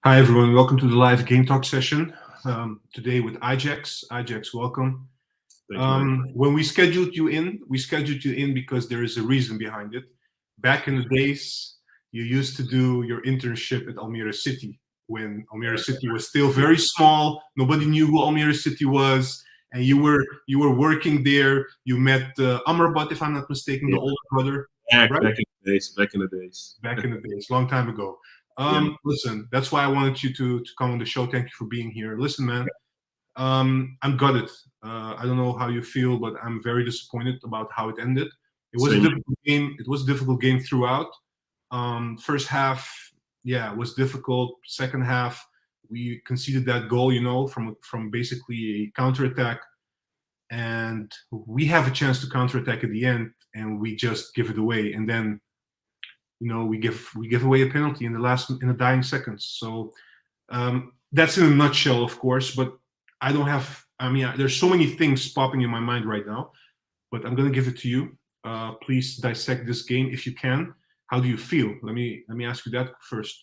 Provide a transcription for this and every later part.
Hi everyone, welcome to the live GameTalk session. Today with Ajax. Ajax, welcome. Thanks, man. When we scheduled you in because there is a reason behind it. Back in the days, you used to do your internship at Almere City when Almere City was still very small. Nobody knew who Almere City was, and you were working there. You met Amrabat, if I'm not mistaken, the older brother. Back Right? in the days. Back in the days, long time ago. Listen, that's why I wanted you to come on the show. Thank you for being here. Listen, man, I'm gutted. I don't know how you feel, but I'm very disappointed about how it ended. It was a difficult game. It was a difficult game throughout. First half, yeah, it was difficult. Second half, we conceded that goal, from basically a counterattack, and we have a chance to counterattack at the end, and we just give it away. And then we give away a penalty in the dying seconds. So that's in a nutshell, of course. But I don't have. I mean, there's so many things popping in my mind right now. But I'm gonna give it to you. Please dissect this game if you can. How do you feel? Let me ask you that first.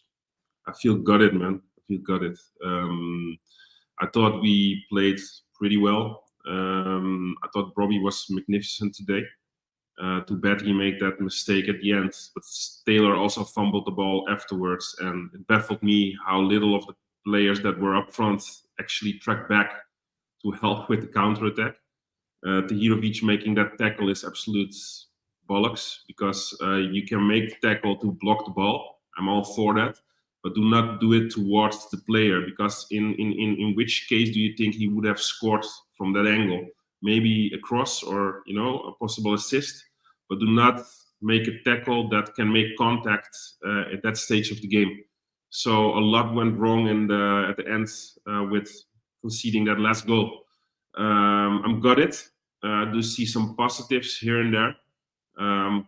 I feel gutted, man. I feel gutted. I thought we played pretty well. I thought Brobbey was magnificent today. Too bad he made that mistake at the end. But Taylor also fumbled the ball afterwards, and it baffled me how little of the players that were up front actually tracked back to help with the counterattack. Tahirovic making that tackle is absolute bollocks, because you can make the tackle to block the ball. I'm all for that. But do not do it towards the player, because in which case do you think he would have scored from that angle? Maybe a cross or a possible assist, but do not make a tackle that can make contact at that stage of the game. So a lot went wrong at the end with conceding that last goal. I'm gutted. I do see some positives here and there. I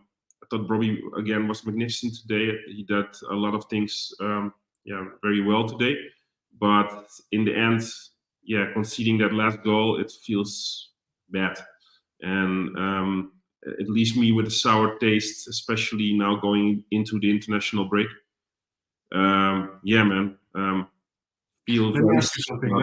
thought Brobbey again was magnificent today. He did a lot of things very well today, but in the end, conceding that last goal, it feels bad, and it leaves me with a sour taste, especially now going into the international break. Man. Let me ask you something.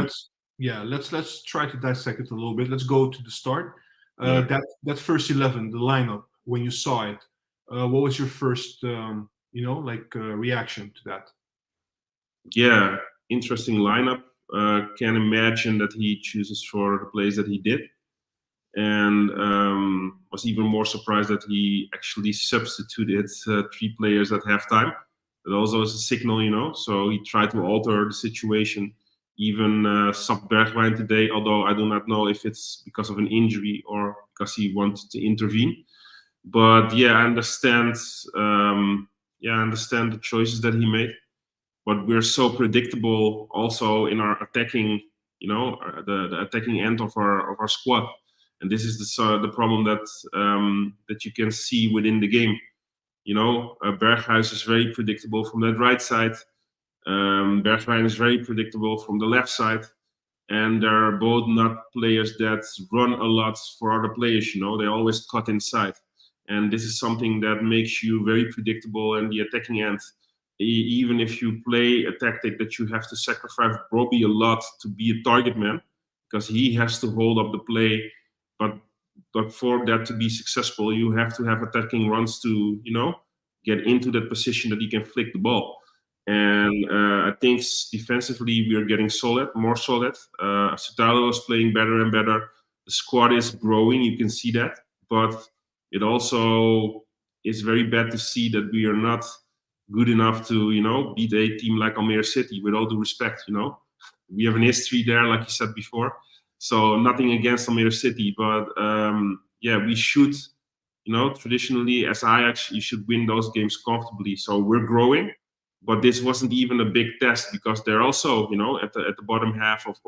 Let's try to dissect it a little bit. Let's go to the start. That first 11, the lineup, when you saw it, what was your first reaction to that? Yeah, interesting lineup. Can imagine that he chooses for the plays that he did, and was even more surprised that he actually substituted 3 players at halftime. That also is a signal, so he tried to alter the situation. Even subbed Bergwijn today, although I do not know if it's because of an injury or because he wanted to intervene. But I understand. I understand the choices that he made. But we're so predictable also in our attacking, the attacking end of our squad, and this is the problem that you can see within the game. Berghuis is very predictable from that right side. Bergwijn is very predictable from the left side, and they're both not players that run a lot for other players. They always cut inside, and this is something that makes you very predictable in the attacking end. Even if you play a tactic that you have to sacrifice Brobbey a lot to be a target man, because he has to hold up the play. But for that to be successful, you have to have attacking runs to get into that position that he can flick the ball. And I think defensively we are getting more solid. Sutalo is playing better and better. The squad is growing, you can see that. But it also is very bad to see that we are not good enough to beat a team like Almere City. With all due respect, we have an history there, like you said before. So nothing against Almere City, but we should, traditionally as Ajax, you should win those games comfortably. So we're growing, but this wasn't even a big test, because they're also at the bottom half of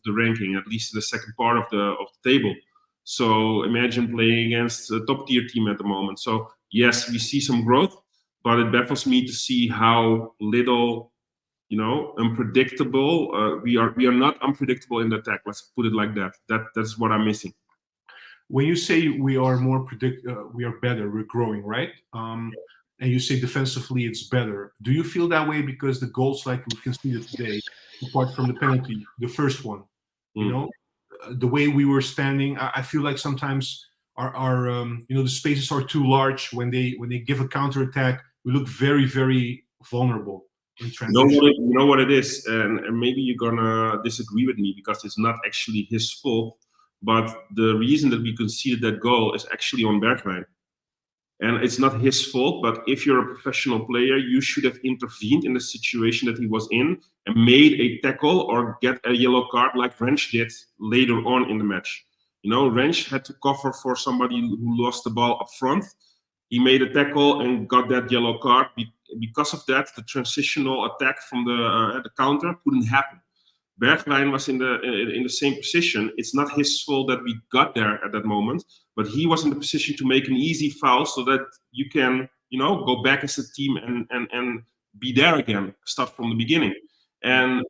the ranking, at least in the second part of the table. So imagine playing against a top tier team at the moment. So yes, we see some growth, but it baffles me to see how little, unpredictable. We are not unpredictable in the attack. Let's put it like that. That's what I'm missing. When you say we are more we are better, we're growing, right? and you say defensively it's better. Do you feel that way because the goals like we conceded today, apart from the penalty, the first one, you know, the way we were standing, I feel like sometimes our the spaces are too large when they give a counter attack. We look very, very vulnerable in transition. You know what it is, and maybe you're gonna disagree with me because it's not actually his fault, but the reason that we conceded that goal is actually on Bergwijn. And it's not his fault, but if you're a professional player, you should have intervened in the situation that he was in and made a tackle or get a yellow card like Rensch did later on in the match. You know, Rensch had to cover for somebody who lost the ball up front. He made a tackle and got that yellow card. Because of that, the transitional attack from the counter couldn't happen. Bergwijn was in the same position. It's not his fault that we got there at that moment, but he was in the position to make an easy foul so that you can, go back as a team and be there again, start from the beginning. And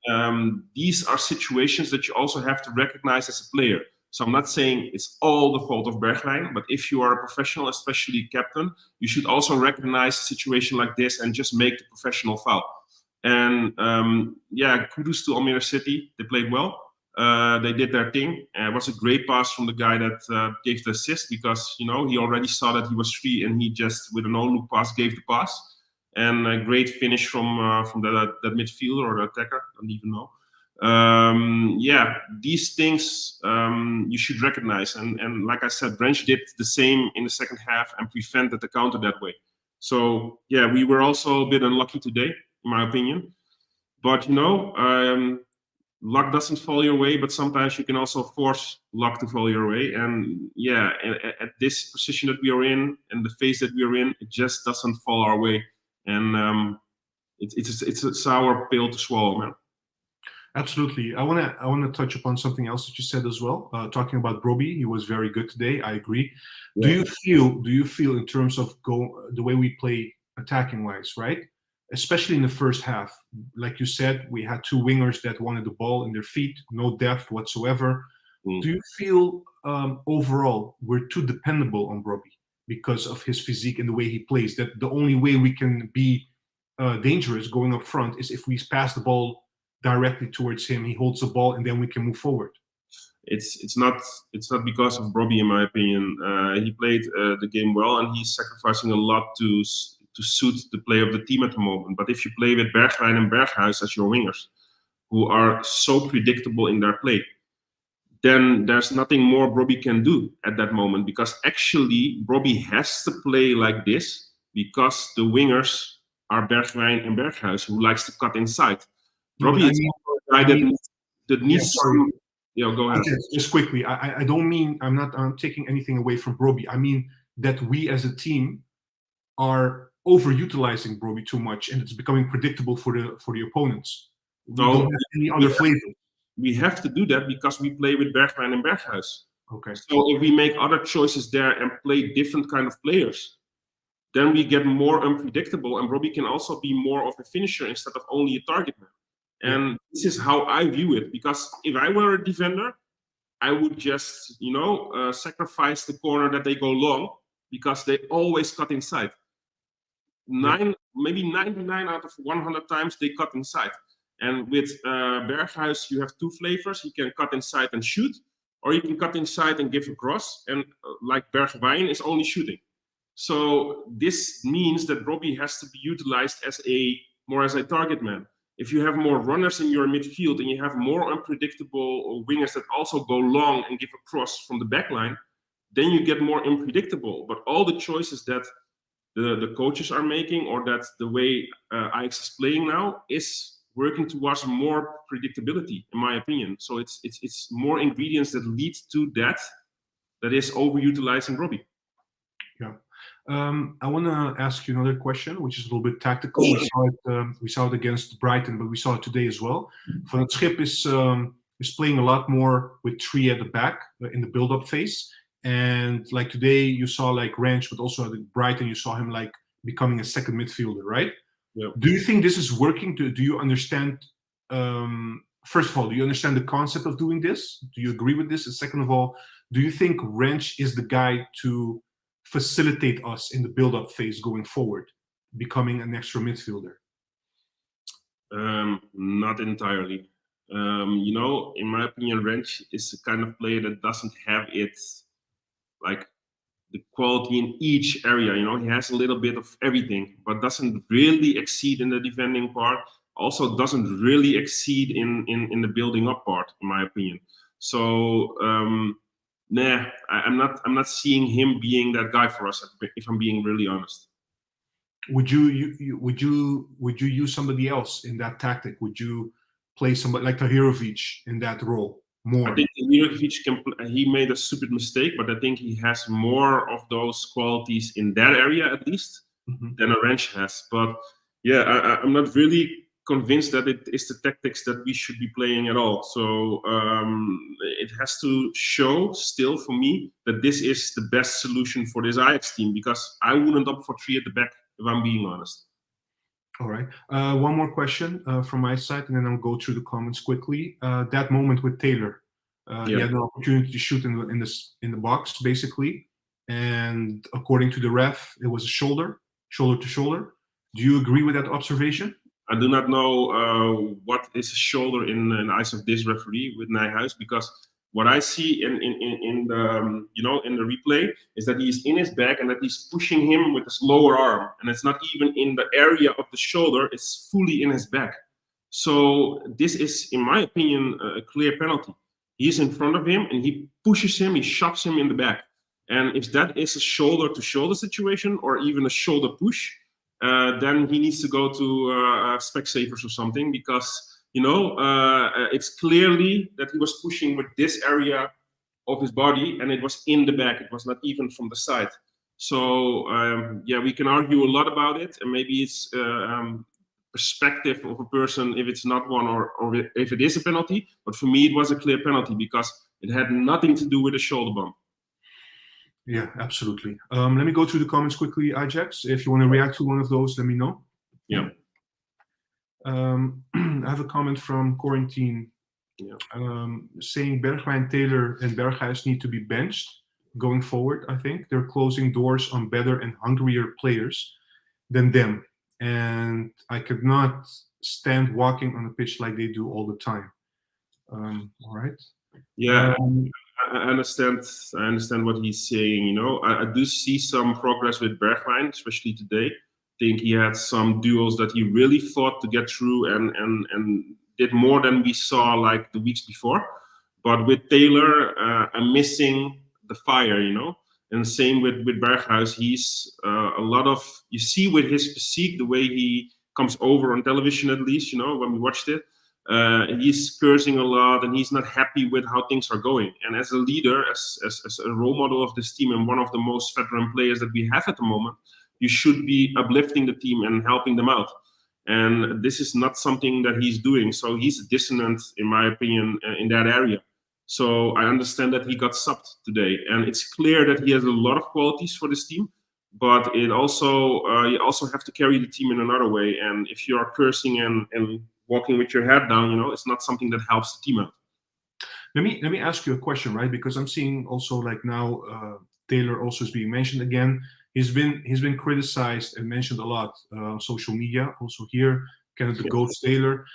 these are situations that you also have to recognize as a player. So I'm not saying it's all the fault of Bergwijn, but if you are a professional, especially captain, you should also recognize a situation like this and just make the professional foul. And kudos to Almere City. They played well. They did their thing. It was a great pass from the guy that gave the assist because, he already saw that he was free and he just, with a no-look pass, gave the pass. And a great finish from that midfielder or the attacker. I don't even know. These things you should recognize. And like I said, Rensch did the same in the second half and prevented the counter that way. So, we were also a bit unlucky today, in my opinion. But, luck doesn't fall your way, but sometimes you can also force luck to fall your way. And, at this position that we are in and the phase that we are in, it just doesn't fall our way. And it's a sour pill to swallow, man. Absolutely. I want to touch upon something else that you said as well. Talking about Brobbey, he was very good today. I agree. Yeah. Do you feel in terms of the way we play attacking wise, right? Especially in the first half, like you said, we had two wingers that wanted the ball in their feet, no depth whatsoever. Do you feel overall we're too dependable on Brobbey because of his physique and the way he plays? That the only way we can be dangerous going up front is if we pass the ball directly towards him, he holds the ball, and then we can move forward. It's not because of Brobbey, in my opinion. He played the game well, and he's sacrificing a lot to suit the play of the team at the moment. But if you play with Bergwijn and Berghuis as your wingers, who are so predictable in their play, then there's nothing more Brobbey can do at that moment. Because actually, Brobbey has to play like this because the wingers are Bergwijn and Berghuis, who likes to cut inside. Brobbey is a guy that needs some. Go ahead. Just quickly, I don't mean I'm taking anything away from Brobbey. I mean that we as a team are overutilizing Brobbey too much, and it's becoming predictable for the opponents. We don't have any other flavor. We have to do that because we play with Bergwijn and Berghuis. Okay. So if we make other choices there and play different kind of players, then we get more unpredictable, and Brobbey can also be more of a finisher instead of only a target man. And this is how I view it, because if I were a defender, I would just, sacrifice the corner that they go long because they always cut inside. Maybe 99 out of 100 times they cut inside. And with Berghuis, you have two flavors. You can cut inside and shoot, or you can cut inside and give a cross. And like Bergwijn is only shooting. So this means that Brobbey has to be utilized as a target man. If you have more runners in your midfield and you have more unpredictable wingers that also go long and give a cross from the back line, then you get more unpredictable. But all the choices that the coaches are making, or that the way Ajax is playing now, is working towards more predictability, in my opinion. So it's more ingredients that lead to that is overutilizing Brobbey. Yeah. I want to ask you another question, which is a little bit tactical. We saw it against Brighton, but we saw it today as well. Van het Schip is playing a lot more with three at the back in the build-up phase. And like today, you saw like Rensch, but also at Brighton, you saw him like becoming a second midfielder, right? Yeah. Do you think this is working? Do you understand? First of all, do you understand the concept of doing this? Do you agree with this? And second of all, do you think Rensch is the guy to facilitate us in the build-up phase going forward? becoming an extra midfielder? Not entirely. In my opinion, Wrench is the kind of player that doesn't have like the quality in each area. He has a little bit of everything, but doesn't really exceed in the defending part. Also doesn't really exceed in the building up part, in my opinion. So I'm not seeing him being that guy for us, if I'm being really honest. Would you use somebody else in that tactic? Would you play somebody like Tahirovic in that role more? I think Tahirovic he made a stupid mistake, but I think he has more of those qualities in that area at least than a Wrench has. But yeah, I'm not really convinced that it is the tactics that we should be playing at all. So it has to show still for me that this is the best solution for this Ajax team, because I wouldn't opt for 3 at the back, if I'm being honest. All right. One more question from my side, and then I'll go through the comments quickly. That moment with Taylor, he had an opportunity to shoot in the box, basically, and according to the ref, it was a shoulder to shoulder. Do you agree with that observation? I do not know what is a shoulder in the eyes of this referee with Nijhuis, because what I see in the replay is that he's in his back and that he's pushing him with his lower arm, and it's not even in the area of the shoulder; it's fully in his back. So this is, in my opinion, a clear penalty. He's in front of him and he pushes him, he shoves him in the back. And if that is a shoulder-to-shoulder situation or even a shoulder push, then he needs to go to Specsavers or something, because it's clearly that he was pushing with this area of his body, and it was in the back. It was not even from the side. So we can argue a lot about it, and maybe it's perspective of a person if it's not one or if it is a penalty. But for me, it was a clear penalty because it had nothing to do with a shoulder bump. Yeah, absolutely. Let me go through the comments quickly, Ajax. If you want to react to one of those, let me know. Yeah. I have a comment from Quarantine saying Bergwijn, Taylor, and Berghuis need to be benched going forward. I think they're closing doors on better and hungrier players than them, and I could not stand walking on the pitch like they do all the time. All right. Yeah. I understand what he's saying. I do see some progress with Bergwijn, especially today. I think he had some duels that he really fought to get through and did more than we saw like the weeks before. But with Taylor, I'm missing the fire, And same with Berghuis. He's a lot of, you see with his physique, the way he comes over on television, at least, when we watched it. He's cursing a lot and he's not happy with how things are going. And as a leader, as a role model of this team and one of the most veteran players that we have at the moment, you should be uplifting the team and helping them out. And this is not something that he's doing. So he's dissonant, in my opinion, in that area. So I understand that he got subbed today. And it's clear that he has a lot of qualities for this team. But it also you also have to carry the team in another way. And if you are cursing and walking with your head down, it's not something that helps the team out. Let me ask you a question, right? Because I'm seeing also like now Taylor also is being mentioned again. He's been criticized and mentioned a lot on social media. Also here, Kenneth the Ghost Taylor.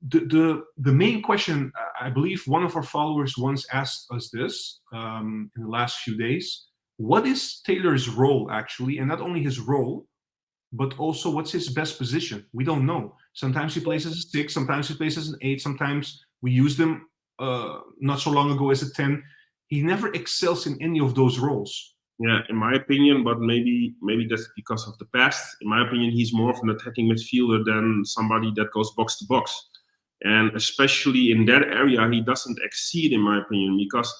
The main question, I believe one of our followers once asked us this in the last few days. What is Taylor's role actually, and not only his role, but also what's his best position? We don't know. Sometimes he plays as a 6, sometimes he plays as an 8, sometimes we used him not so long ago as a 10. He never excels in any of those roles. Yeah, in my opinion, but maybe that's because of the past. In my opinion, he's more of an attacking midfielder than somebody that goes box to box. And especially in that area, he doesn't exceed, in my opinion, because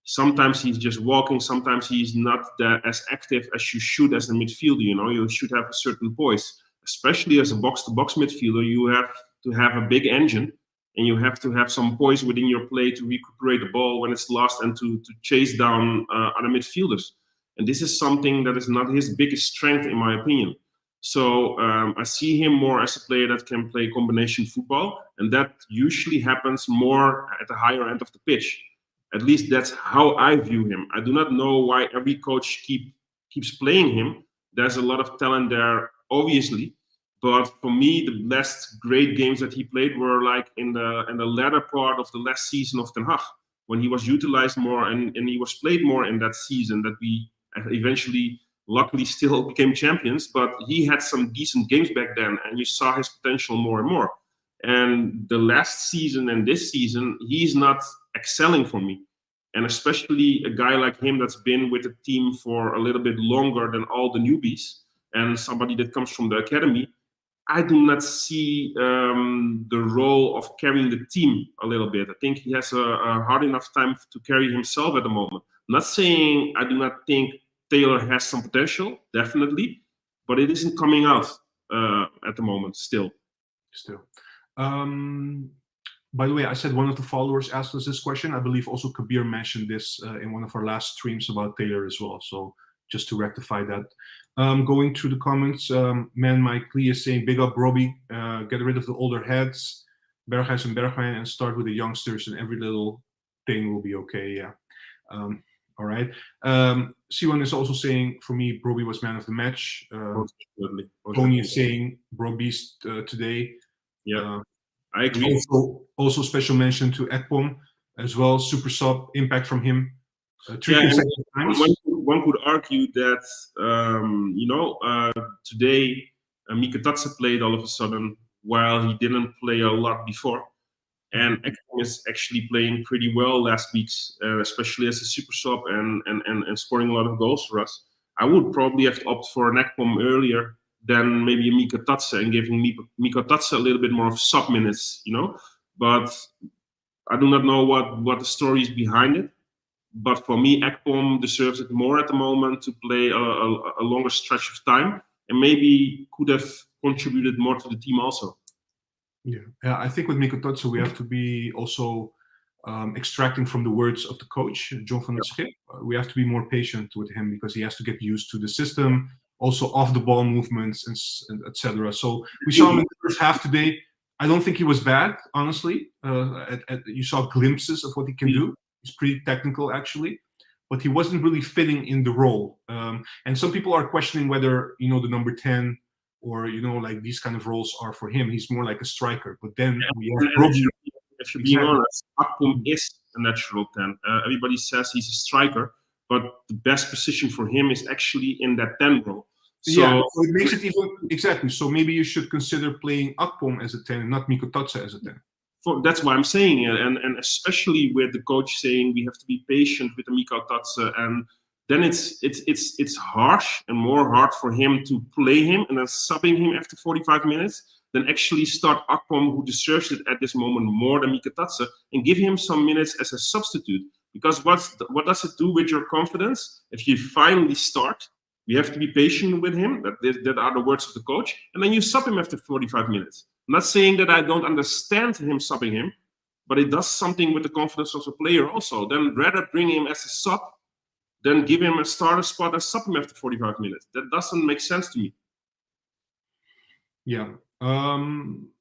sometimes he's just walking, sometimes he's not as active as you should as a midfielder. You should have a certain poise. Especially as a box-to-box midfielder, you have to have a big engine and you have to have some poise within your play to recuperate the ball when it's lost and to chase down other midfielders. And this is something that is not his biggest strength, in my opinion. So I see him more as a player that can play combination football, and that usually happens more at the higher end of the pitch. At least that's how I view him. I do not know why every coach keeps playing him. There's a lot of talent there obviously. But for me, the last great games that he played were like in the latter part of the last season of Ten Hag, when he was utilized more and he was played more in that season that we eventually, luckily, still became champions. But he had some decent games back then, and you saw his potential more and more. And the last season and this season, he's not excelling for me. And especially a guy like him that's been with the team for a little bit longer than all the newbies, and somebody that comes from the academy, I do not see the role of carrying the team a little bit. I think he has a hard enough time to carry himself at the moment. I'm not saying I do not think Taylor has some potential, definitely, but it isn't coming out at the moment still. By the way, I said one of the followers asked us this question. I believe also Kabir mentioned this in one of our last streams about Taylor as well. So just to rectify that. Going through the comments, Man Mike Lee is saying, big up Brobbey, get rid of the older heads, Berghuis and Bergwijn, and start with the youngsters, and every little thing will be okay. Yeah. All right. Siwan is also saying, for me, Brobbey was man of the match. Tony is saying Brobbey's today. Yeah, I agree. Also special mention to Ekpom as well. Super sub, impact from him. One could argue that, today Mikatatsa played all of a sudden while he didn't play a lot before. And Ekpom is actually playing pretty well last week's, especially as a super sub and scoring a lot of goals for us. I would probably have to opt for an Ekpom earlier than maybe a Mikatatsa and giving Mikatatsa a little bit more of sub minutes, But I do not know what the story is behind it. But for me, Ekpom deserves it more at the moment to play a longer stretch of time, and maybe could have contributed more to the team also. Yeah, I think with Mikatatsa, we have to be also extracting from the words of the coach, John van der Schip. We have to be more patient with him because he has to get used to the system, also off the ball movements and etc. So we saw him in the first half today. I don't think he was bad, honestly. You saw glimpses of what he can do. He's pretty technical, actually, but he wasn't really fitting in the role. And some people are questioning whether, the number 10 or, like these kind of roles are for him. He's more like a striker. But then we have Brobbey. If you're being honest, Ekpom is a natural 10. Everybody says he's a striker, but the best position for him is actually in that 10 role. So it makes it even exactly. So maybe you should consider playing Ekpom as a 10 and not Mikatatsa as a 10. That's why I'm saying it, and especially with the coach saying we have to be patient with the Mikatatsa, and then it's harsh and more hard for him to play him and then subbing him after 45 minutes than actually start Ekpom, who deserves it at this moment more than Mikatatsa, and give him some minutes as a substitute. Because what does it do with your confidence if you finally start? You have to be patient with him. That are the words of the coach, and then you sub him after 45 minutes. I'm not saying that I don't understand him subbing him, but it does something with the confidence of the player also. Then rather bring him as a sub than give him a starter spot and sub him after 45 minutes. That doesn't make sense to me. Yeah.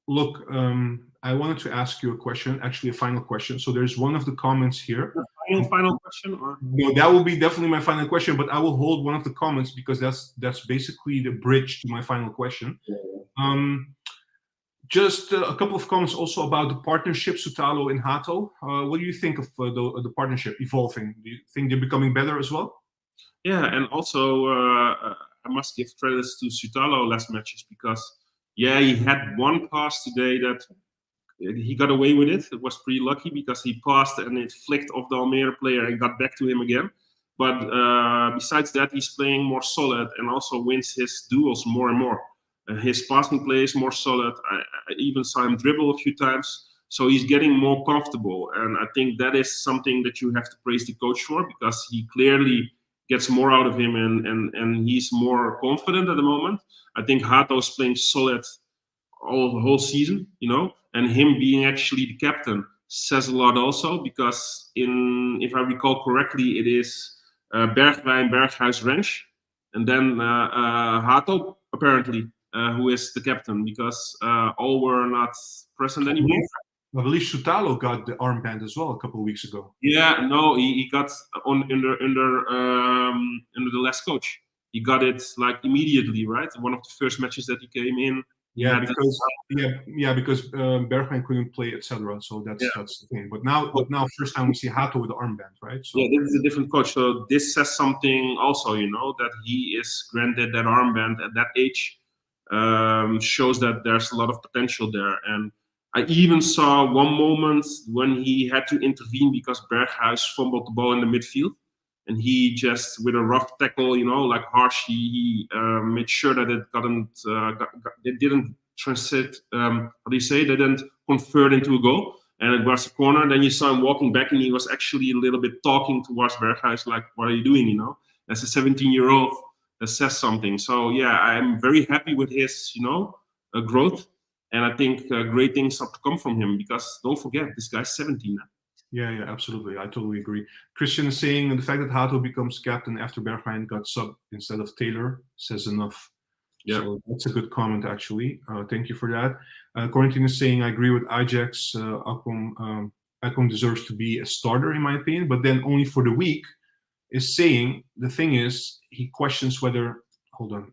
Look, I wanted to ask you a question, actually a final question. So there's one of the comments here. Final question? Or? No, that will be definitely my final question, but I will hold one of the comments because that's basically the bridge to my final question. Just a couple of comments also about the partnership, Soutalo and Hato. What do you think of the partnership evolving? Do you think they're becoming better as well? Yeah, and also I must give credits to Soutalo last matches because, he had one pass today that he got away with it. It was pretty lucky because he passed and it flicked off the Almere player and got back to him again. But besides that, he's playing more solid and also wins his duels more and more. His passing play is more solid. I even saw him dribble a few times. So he's getting more comfortable. And I think that is something that you have to praise the coach for because he clearly gets more out of him and he's more confident at the moment. I think Hato is playing solid the whole season, and him being actually the captain says a lot also because if I recall correctly, it is Bergwijn, Berghuis, Rensch, and then Hato apparently. Who is the captain, because all were not present anymore. I believe Soutalo got the armband as well a couple of weeks ago. Yeah, no, he got under the last coach. he got it like immediately, right? One of the first matches that he came in. Yeah, because Bergwijn couldn't play, etc. So that's the thing. But now, first time we see Hato with the armband, right? So. Yeah, this is a different coach. So this says something also, that he is granted that armband at that age. Shows that there's a lot of potential there. And I even saw one moment when he had to intervene because Berghuis fumbled the ball in the midfield. And he just, with a rough tackle, like harsh, he made sure that it didn't transit, how do you say, they didn't convert into a goal. And it was a corner. Then you saw him walking back, and he was actually a little bit talking towards Berghuis, like, what are you doing, As a 17-year-old, that says something. So, yeah, I'm very happy with his, growth. And I think great things are to come from him because don't forget, this guy's 17 now. Yeah, absolutely. I totally agree. Christian is saying the fact that Hato becomes captain after Bergwijn got sub instead of Taylor says enough. Yeah. So that's a good comment, actually. Thank you for that. Corentin is saying, I agree with Ajax. Akpom deserves to be a starter, in my opinion, but then only for the week. Is saying, the thing is, he questions whether, hold on,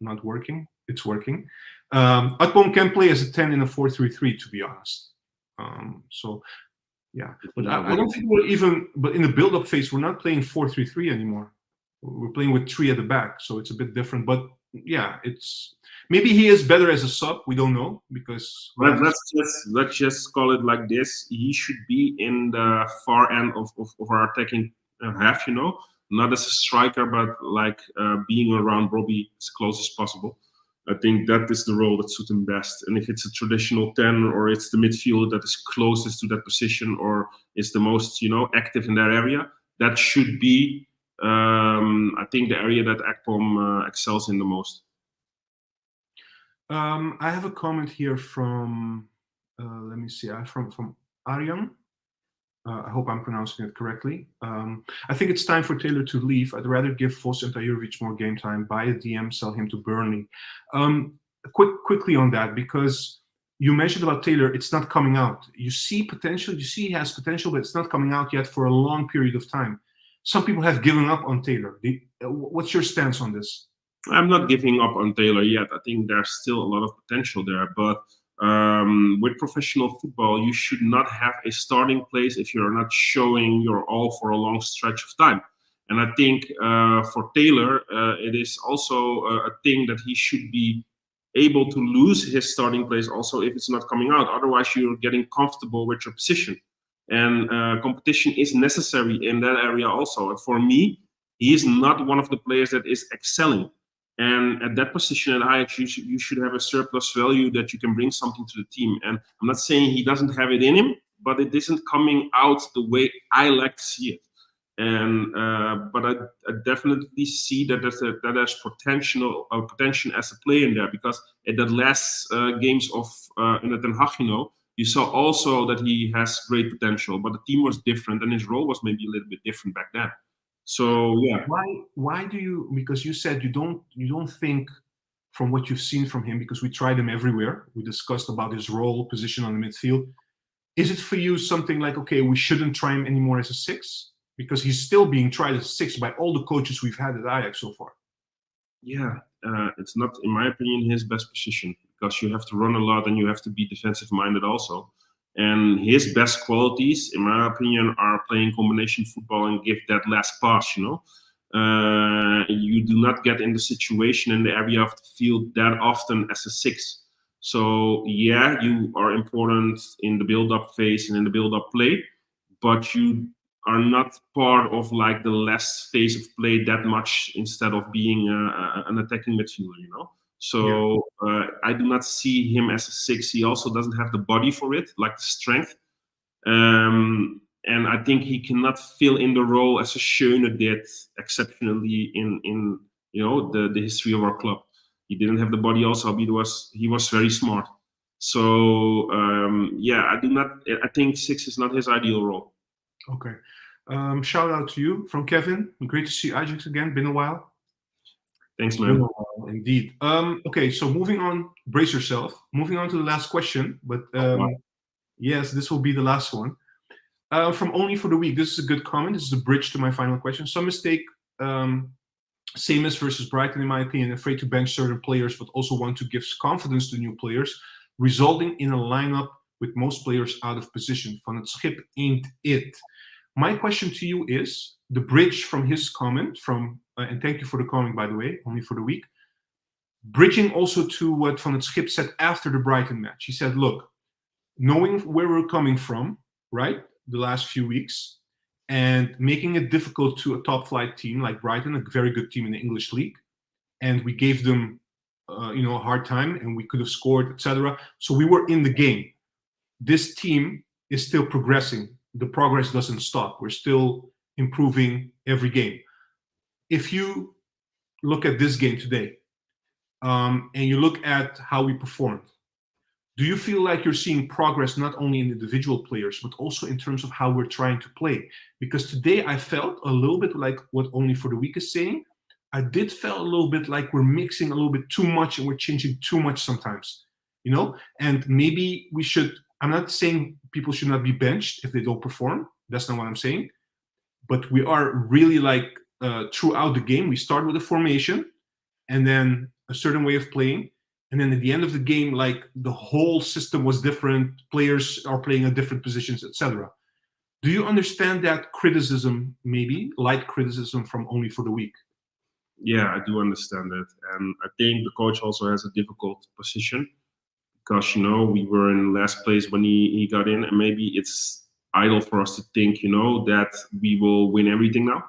not working. It's working. Akpom can play as a 10 in a 4-3-3, to be honest. So... Yeah, but I don't think we're even. But in the build-up phase, we're not playing 4-3-3 anymore. We're playing with 3 at the back, so it's a bit different. But yeah, it's maybe he is better as a sub. We don't know because. Let's just call it like this. He should be in the far end of our attacking half, not as a striker, but like being around Brobbey as close as possible. I think that is the role that suits him best. And if it's a traditional 10 or it's the midfield that is closest to that position or is the most, active in that area, that should be, I think, the area that Akpom excels in the most. I have a comment here from, let me see, from Aryan. I hope I'm pronouncing it correctly. I think it's time for Taylor to leave. I'd rather give Vos and Tahirovic more game time, buy a DM, sell him to Burnley. Quickly on that, because you mentioned about Taylor, it's not coming out. You see potential, you see he has potential, but it's not coming out yet for a long period of time. Some people have given up on Taylor. What's your stance on this? I'm not giving up on Taylor yet. I think there's still a lot of potential there, but with professional football, you should not have a starting place if you're not showing your all for a long stretch of time. And I think for Taylor, it is also a thing that he should be able to lose his starting place also if it's not coming out. Otherwise, you're getting comfortable with your position. And competition is necessary in that area also. And for me, he is not one of the players that is excelling. And at that position at Ajax, you should have a surplus value that you can bring something to the team. And I'm not saying he doesn't have it in him, but it isn't coming out the way I like to see it. And but I definitely see that there's potential as a player in there, because at the last games of in the Den Haag, you saw also that he has great potential, but the team was different and his role was maybe a little bit different back then. So yeah. Why do you? Because you said you don't think from what you've seen from him, because we tried him everywhere. We discussed about his role, position on the midfield. Is it for you something like, okay, we shouldn't try him anymore as a 6? Because he's still being tried as a 6 by all the coaches we've had at Ajax so far. Yeah, it's not, in my opinion, his best position, because you have to run a lot and you have to be defensive-minded also. And his best qualities, in my opinion, are playing combination football and give that last pass, You do not get in the situation in the area of the field that often as a 6. So, yeah, you are important in the build-up phase and in the build-up play, but you are not part of like the last phase of play that much instead of being an attacking midfielder, So I do not see him as a 6. He also doesn't have the body for it, like the strength. And I think he cannot fill in the role as a Schöne did exceptionally in the history of our club. He didn't have the body also, but he was very smart. So I think 6 is not his ideal role. Okay. Shout out to you from Kevin. Great to see Ajax again. Been a while. Thanks, man. Been a while, indeed. Okay, so moving on. Brace yourself. Moving on to the last question. But yes, this will be the last one. From Only for the Week. This is a good comment. This is a bridge to my final question. Some mistake Same as versus Brighton, in my opinion, afraid to bench certain players, but also want to give confidence to new players, resulting in a lineup with most players out of position. Van het Schip ain't it. My question to you is, the bridge from his comment, and thank you for the comment, by the way, only for the week, bridging also to what Van het Schip said after the Brighton match. He said, look, knowing where we're coming from, right, the last few weeks, and making it difficult to a top flight team like Brighton, a very good team in the English league, and we gave them a hard time, and we could have scored, etc. So we were in the game. This team is still progressing. The progress doesn't stop. We're still improving every game. If you look at this game today, and you look at how we performed, do you feel like you're seeing progress not only in individual players, but also in terms of how we're trying to play? Because today I felt a little bit like what Only for the Week is saying. I did feel a little bit like we're mixing a little bit too much and we're changing too much sometimes, And maybe we should, I'm not saying people should not be benched if they don't perform. That's not what I'm saying. But we are really throughout the game, we start with a formation and then a certain way of playing. And then at the end of the game, the whole system was different. Players are playing at different positions, etc. Do you understand that criticism, maybe light criticism from Only for the Week? Yeah, I do understand it, and I think the coach also has a difficult position because we were in last place when he got in, and maybe it's idle for us to think that we will win everything now,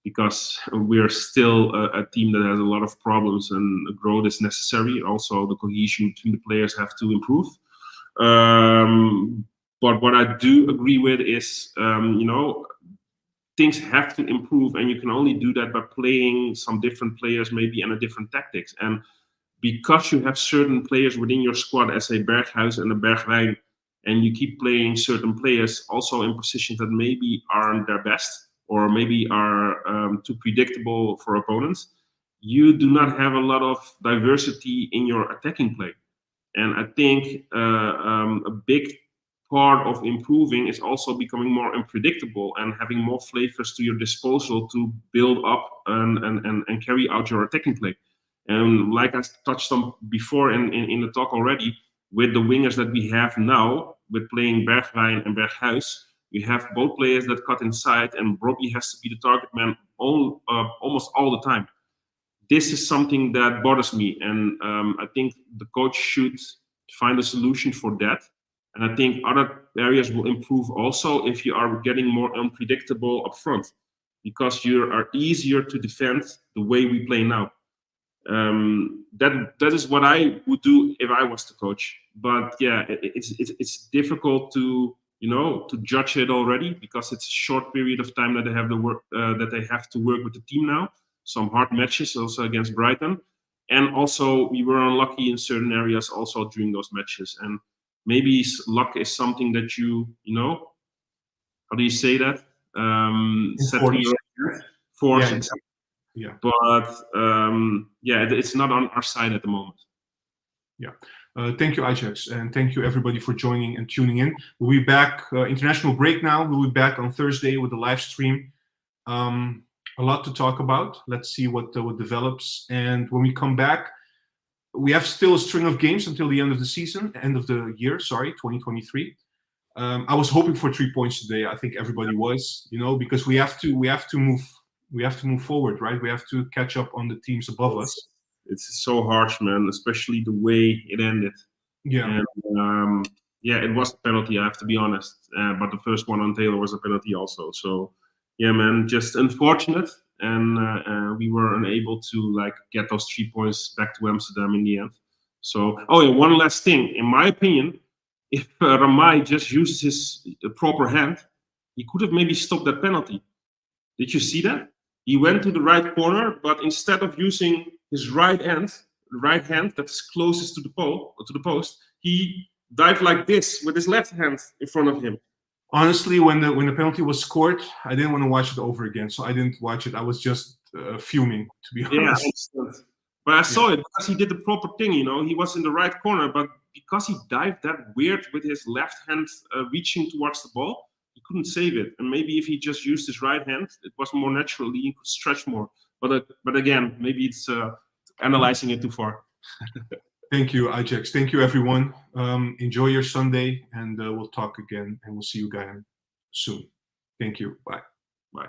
because we are still a team that has a lot of problems and growth is necessary. Also, the cohesion between the players have to improve. But what I do agree with is, things have to improve, and you can only do that by playing some different players maybe and a different tactics. And because you have certain players within your squad, as a Berghuis and a Bergwijn, and you keep playing certain players also in positions that maybe aren't their best, or maybe are too predictable for opponents, you do not have a lot of diversity in your attacking play. And I think a big part of improving is also becoming more unpredictable and having more flavors to your disposal to build up and carry out your attacking play. And like I touched on before in the talk already, with the wingers that we have now, with playing Bergwijn and Berghuis, we have both players that cut inside, and Brobbey has to be the target man almost all the time. This is something that bothers me, and I think the coach should find a solution for that. And I think other areas will improve also if you are getting more unpredictable up front, because you are easier to defend the way we play now. That is what I would do if I was the coach. But yeah, it's difficult to judge it already, because it's a short period of time that they have to work with the team now. Some hard matches also against Brighton, and also we were unlucky in certain areas also during those matches. And maybe luck is something that how do you say that? Setting your force. Yeah. Yeah. But it's not on our side at the moment. Yeah. Thank you, Ajax, and thank you everybody for joining and tuning in. We'll be back, international break now. We'll be back on Thursday with the live stream. A lot to talk about. Let's see what develops. And when we come back, we have still a string of games until the end of the season, end of the year, 2023. I was hoping for 3 points today. I think everybody was, because we have to move forward, right? We have to catch up on the teams above us. It's so harsh, man, especially the way it ended. Yeah. And, it was a penalty, I have to be honest. But the first one on Taylor was a penalty also. So, yeah, man, just unfortunate. And we were unable to get those 3 points back to Amsterdam in the end. So, one last thing. In my opinion, if Ramai just used his proper hand, he could have maybe stopped that penalty. Did you see that? He went to the right corner, but instead of using his right hand that's closest to the post, he dived like this with his left hand in front of him. Honestly, when the penalty was scored, I didn't want to watch it over again, so I didn't watch it. I was just fuming, to be honest. Yeah, but I saw it because he did the proper thing. He was in the right corner, but because he dived that weird with his left hand reaching towards the ball, he couldn't save it. And maybe if he just used his right hand, it was more naturally, he could stretch more. But again, maybe it's analyzing it too far. Thank you, Ajax. Thank you, everyone. Enjoy your Sunday, and we'll talk again, and we'll see you again soon. Thank you. Bye. Bye.